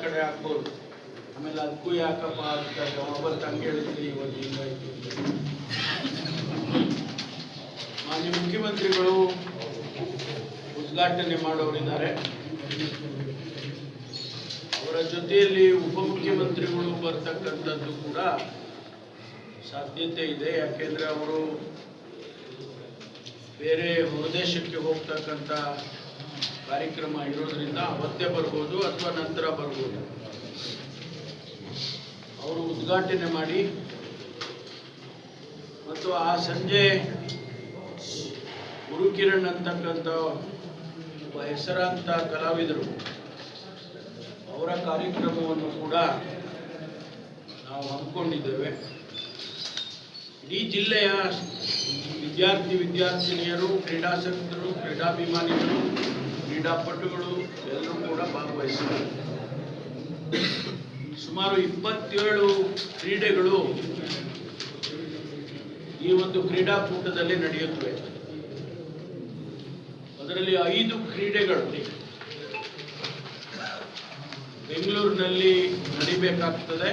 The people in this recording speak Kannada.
ಕಡೆ ಆಗ್ಬೋದು. ಆಮೇಲೆ ಅದಕ್ಕೂ ಯಾಕಪ್ಪ ಅಂತ ಅವತ್ತು ಹಂಗೆ ಹೇಳಿದ್ರಿ, ಇವತ್ತು ಹಿಂಗಾಯ್ತು. ಮಾನ್ಯ ಮುಖ್ಯಮಂತ್ರಿಗಳು ಉದ್ಘಾಟನೆ ಮಾಡೋರಿದ್ದಾರೆ. ಅವರ ಜೊತೆಯಲ್ಲಿ ಉಪಮುಖ್ಯಮಂತ್ರಿಗಳು ಬರ್ತಕ್ಕಂಥದ್ದು ಕೂಡ ಸಾಧ್ಯತೆ ಇದೆ. ಯಾಕೆಂದರೆ ಅವರು ಬೇರೆ ಹೊರದೇಶಕ್ಕೆ ಹೋಗ್ತಕ್ಕಂಥ ಕಾರ್ಯಕ್ರಮ ಇರೋದ್ರಿಂದ ಅವತ್ತೇ ಬರ್ಬೋದು ಅಥವಾ ನಂತರ ಬರ್ಬೋದು. ಅವರು ಉದ್ಘಾಟನೆ ಮಾಡಿ ಮತ್ತು ಆ ಸಂಜೆ ಗುರುಕಿರಣ್ ಅಂತಕ್ಕಂಥ ಒಬ್ಬ ಹೆಸರಾಂತ ಕಲಾವಿದರು ಅವರ ಕಾರ್ಯಕ್ರಮವನ್ನು ಕೂಡ ನಾವು ಹಮ್ಮಿಕೊಂಡಿದ್ದೇವೆ. ಇಡೀ ಜಿಲ್ಲೆಯ ವಿದ್ಯಾರ್ಥಿನಿಯರು, ಕ್ರೀಡಾಸಕ್ತರು, ಕ್ರೀಡಾಭಿಮಾನಿಗಳು, ಕ್ರೀಡಾಪಟುಗಳು ಎಲ್ಲರೂ ಕೂಡ ಭಾಗವಹಿಸಿದ್ದಾರೆ. ಸುಮಾರು 27 ಕ್ರೀಡೆಗಳು ಈ ಒಂದು ಕ್ರೀಡಾಕೂಟದಲ್ಲಿ ನಡೆಯುತ್ತವೆ. ಅದರಲ್ಲಿ 5 ಕ್ರೀಡೆಗಳು ಬೆಂಗಳೂರಿನಲ್ಲಿ ನಡೀಬೇಕಾಗ್ತದೆ.